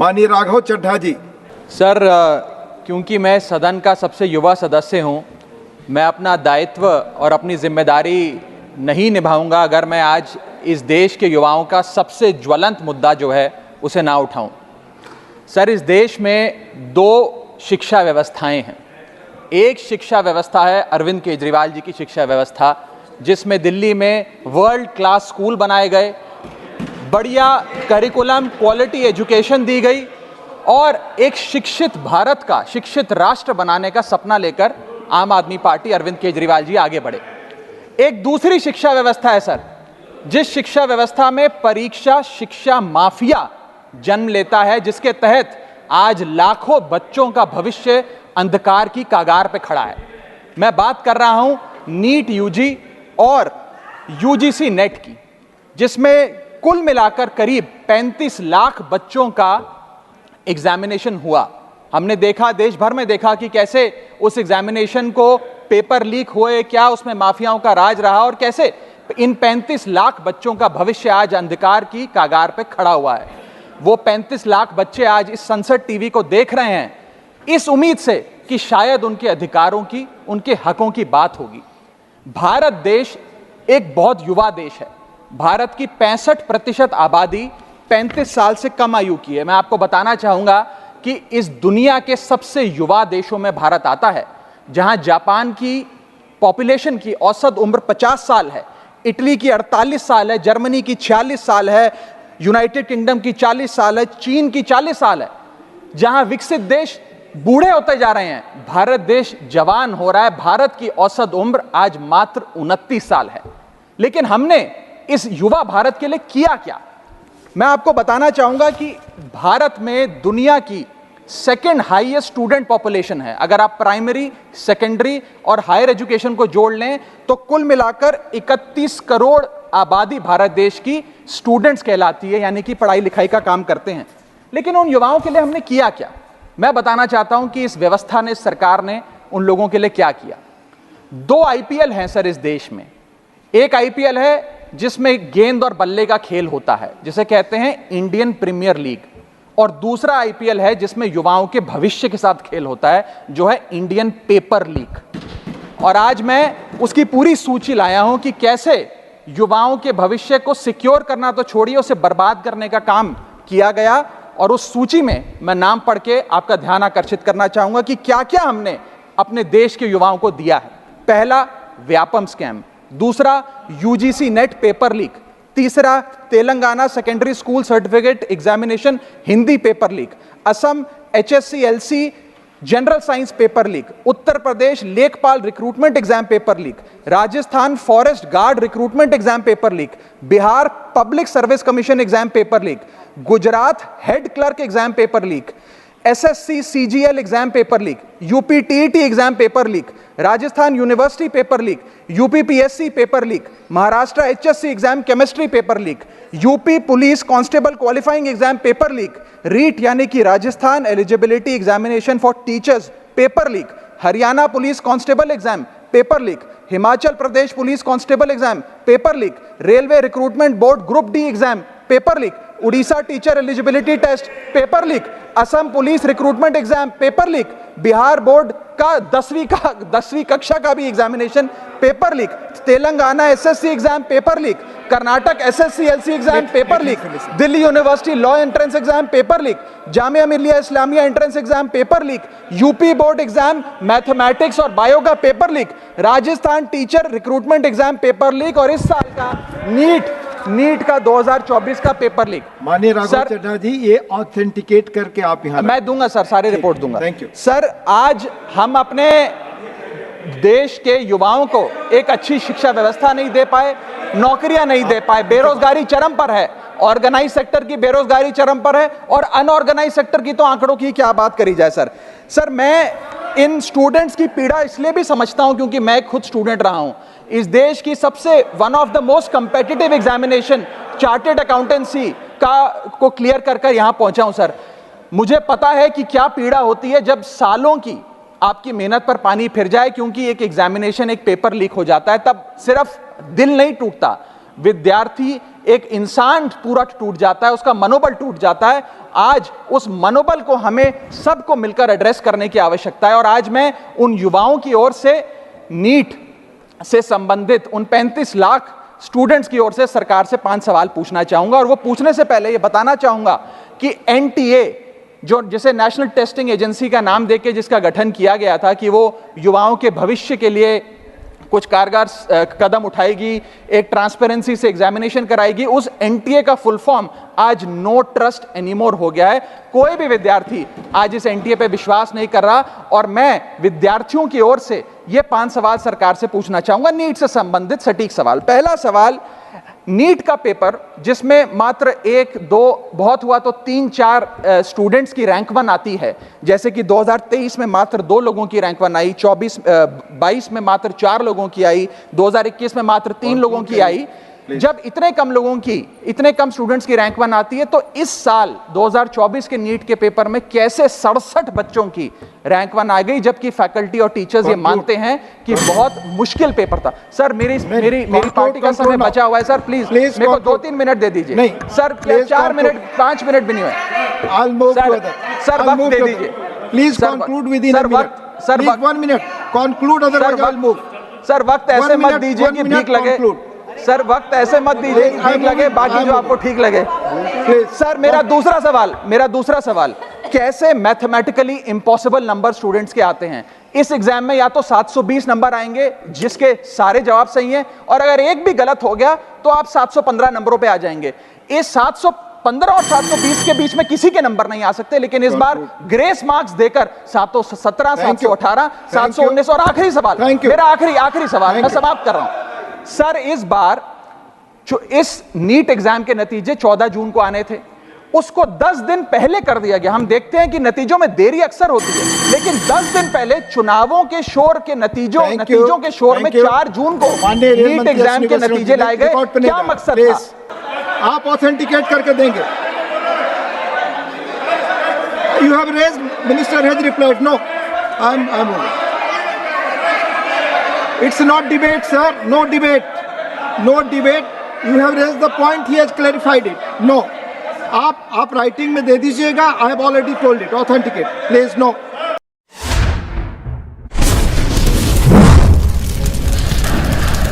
माननीय राघव चड्ढा जी। सर, क्योंकि मैं सदन का सबसे युवा सदस्य हूं, मैं अपना दायित्व और अपनी जिम्मेदारी नहीं निभाऊंगा अगर मैं आज इस देश के युवाओं का सबसे ज्वलंत मुद्दा जो है उसे ना उठाऊं। सर, इस देश में दो शिक्षा व्यवस्थाएं हैं। एक शिक्षा व्यवस्था है अरविंद केजरीवाल जी की शिक्षा व्यवस्था, जिसमें दिल्ली में वर्ल्ड क्लास स्कूल बनाए गए, बढ़िया करिकुलम, क्वालिटी एजुकेशन दी गई और एक शिक्षित भारत का, शिक्षित राष्ट्र बनाने का सपना लेकर आम आदमी पार्टी, अरविंद केजरीवाल जी आगे बढ़े। एक दूसरी शिक्षा व्यवस्था है सर, जिस शिक्षा व्यवस्था में परीक्षा शिक्षा माफिया जन्म लेता है, जिसके तहत आज लाखों बच्चों का भविष्य अंधकार की कागार पे खड़ा है। मैं बात कर रहा हूं नीट यूजी और यूजीसी नेट की, जिसमें कुल मिलाकर करीब 35 लाख बच्चों का एग्जामिनेशन हुआ। हमने देखा, देश भर में देखा कि कैसे उस एग्जामिनेशन को पेपर लीक हुए, क्या उसमें माफियाओं का राज रहा और कैसे इन 35 लाख बच्चों का भविष्य आज अंधकार की कागार पे खड़ा हुआ है। वो 35 लाख बच्चे आज इस संसद टीवी को देख रहे हैं इस उम्मीद से कि शायद उनके अधिकारों की, उनके हकों की बात होगी। भारत देश एक बहुत युवा देश है। भारत की 65% आबादी 35 साल से कम आयु की है। मैं आपको बताना चाहूंगा कि इस दुनिया के सबसे युवा देशों में भारत आता है, जहां जापान की पॉपुलेशन की औसत उम्र 50 साल है, इटली की 48 साल है, जर्मनी की 46 साल है, यूनाइटेड किंगडम की 40 साल है, चीन की 40 साल है। जहां विकसित देश बूढ़े होते जा रहे हैं, भारत देश जवान हो रहा है। भारत की औसत उम्र आज मात्र 29 साल है। लेकिन हमने इस युवा भारत के लिए किया क्या? मैं आपको बताना चाहूंगा कि भारत में दुनिया की सेकेंड हाईएस्ट स्टूडेंट पॉपुलेशन है। अगर आप प्राइमरी, सेकेंडरी और हायर एजुकेशन को जोड़ लें तो कुल मिलाकर 31 करोड़ आबादी भारत देश की स्टूडेंट्स कहलाती है, यानी कि पढ़ाई लिखाई का काम करते हैं। लेकिन उन युवाओं के लिए हमने किया क्या? मैं बताना चाहता हूं कि इस व्यवस्था ने, इस सरकार ने उन लोगों के लिए क्या किया। 2 आईपीएल हैं सर इस देश में। एक आईपीएल है जिसमें गेंद और बल्ले का खेल होता है, जिसे कहते हैं इंडियन प्रीमियर लीग, और दूसरा आईपीएल है जिसमें युवाओं के भविष्य के साथ खेल होता है, जो है इंडियन पेपर लीग। और आज मैं उसकी पूरी सूची लाया हूं कि कैसे युवाओं के भविष्य को सिक्योर करना तो छोड़िए, उसे बर्बाद करने का काम किया गया। और उस सूची में मैं नाम पढ़ के आपका ध्यान आकर्षित करना चाहूंगा कि क्या क्या हमने अपने देश के युवाओं को दिया है। पहला, व्यापम स्कैम। दूसरा, यूजीसी नेट पेपर लीक। तीसरा, Telangana secondary school certificate examination Hindi paper leak. Assam HSC-LC general science paper leak. Uttar Pradesh लेखपाल recruitment exam paper leak. Rajasthan forest guard recruitment exam paper leak. Bihar public service commission exam paper leak. Gujarat head clerk exam paper leak. SSC CGL exam paper leak. UP TET exam paper leak. Rajasthan university paper leak. UP PSC paper leak. Maharashtra HSC exam chemistry paper leak. UP police constable qualifying exam paper leak. REET यानी कि Rajasthan eligibility examination for teachers paper leak. Haryana police constable exam paper leak. Himachal Pradesh police constable exam paper leak. Railway recruitment board group D exam paper leak. Orissa teacher eligibility test paper leak. Assam police recruitment exam paper leak. Bihar board का 10वीं कक्षा का भी examination paper leak. Telangana SSC exam paper leak. Karnataka SSC-LC exam paper leak. Delhi university law entrance exam paper leak. Jamia Millia Islamia entrance exam paper leak. UP board exam mathematics और bio का paper leak. Rajasthan teacher recruitment exam paper leak. और इस साल का NEET का 2024 का paper leak. माननीय राघव चड्ढा जी, ये ऑथेंटिकेट करके आप यहाँ मैं दूंगा सर, सारी रिपोर्ट दूंगा। Thank you sir. आज हम अपने देश के युवाओं को एक अच्छी शिक्षा व्यवस्था नहीं दे पाए, नौकरियां नहीं दे पाए, बेरोजगारी चरम पर है, ऑर्गेनाइज सेक्टर की बेरोजगारी चरम पर है और अनऑर्गेनाइज सेक्टर की तो आंकड़ों की क्या बात करी जाए। सर मैं इन स्टूडेंट्स की पीड़ा इसलिए भी समझता हूं क्योंकि मैं खुद स्टूडेंट रहा हूं। इस देश की सबसे one of the most competitive examination chartered accountancy को क्लियर कर यहां पहुंचा हूं सर। मुझे पता है कि क्या पीड़ा होती है जब सालों की आपकी मेहनत पर पानी फिर जाए क्योंकि एक एग्जामिनेशन, एक पेपर लीक हो जाता है। तब सिर्फ दिल नहीं टूटता विद्यार्थी एक इंसान पूरा टूट जाता है, उसका मनोबल टूट जाता है। आज उस मनोबल को हमें सबको मिलकर एड्रेस करने की आवश्यकता है। और आज मैं उन युवाओं की ओर से नीट से संबंधित उन 35 लाख स्टूडेंट्स की ओर से सरकार से 5 सवाल पूछना चाहूंगा। और वो पूछने से पहले ये बताना चाहूंगा कि एनटीए, जो जिसे नेशनल टेस्टिंग एजेंसी का नाम देके जिसका गठन किया गया था कि वो युवाओं के भविष्य के लिए कुछ कारगर कदम उठाएगी, एक ट्रांसपेरेंसी से एग्जामिनेशन कराएगी, उस एनटीए का फुल फॉर्म आज नो ट्रस्ट एनीमोर हो गया है। कोई भी विद्यार्थी आज इस एनटीए पे विश्वास नहीं कर रहा। और मैं विद्यार्थियों की ओर से ये 5 सवाल सरकार से पूछना चाहूंगा, नीट से संबंधित सटीक सवाल। पहला सवाल, नीट का पेपर जिसमें मात्र 1, 2, बहुत हुआ तो 3, 4 स्टूडेंट्स की रैंक 1 आती है, जैसे कि 2023 में मात्र 2 लोगों की रैंक 1 आई, 22 में मात्र 4 लोगों की आई, 2021 में मात्र 3 लोगों की आई। जब इतने कम स्टूडेंट्स की रैंक 1 आती है, तो इस साल 2024 के नीट के पेपर में कैसे 67 बच्चों की रैंक 1 आ गई, जबकि फैकल्टी और टीचर्स ये मानते हैं कि बहुत मुश्किल पेपर था। सर मेरी पार्टी का समय बचा हुआ है सर, प्लीज मेरे को 2-3 मिनट दे दीजिए। नहीं सर, 4 मिनट 5 मिनट भी नहीं हुए सर, वक्त दे दीजिए please. Conclude with in sir 1 minute conclude, otherwise I will move. Sir वक्त ऐसे मत दीजिए कि ठीक लगे सर, वक्त ऐसे मत दीजिए कि ठीक लगे, बाकी जो आपको ठीक लगे। सर मेरा दूसरा सवाल, कैसे मैथमेटिकली इम्पॉसिबल नंबर स्टूडेंट्स के आते हैं? इस एग्जाम में या तो 720 नंबर आएंगे जिसके सारे जवाब सही हैं, और अगर एक भी गलत हो गया तो आप 715 नंबरों पे आ जाएंगे। इस 715 और 720 के बीच में किसी के नंबर नहीं आ सकते। लेकिन इस बार ग्रेस मार्क्स देकर 717, 718, 719। और आखिरी सवाल, मेरा आखिरी सवाल, मैं समाप्त कर रहा हूं सर। इस बार जो इस नीट एग्जाम के नतीजे 14 जून को आने थे, उसको 10 दिन पहले कर दिया गया। हम देखते हैं कि नतीजों में देरी अक्सर होती है, लेकिन 10 दिन पहले चुनावों के शोर के नतीजों के शोर में 4 जून को नीट एग्जाम के नतीजे लाए गए। क्या मकसद था? आप ऑथेंटिकेट करके देंगे। You have raised, minister has replied, no I am It's not debate, sir. No debate. No debate. You have raised the point. He has clarified it. No. आप राइटिंग में दे दीजिएगा. I have already told it. Authenticate. Please, no.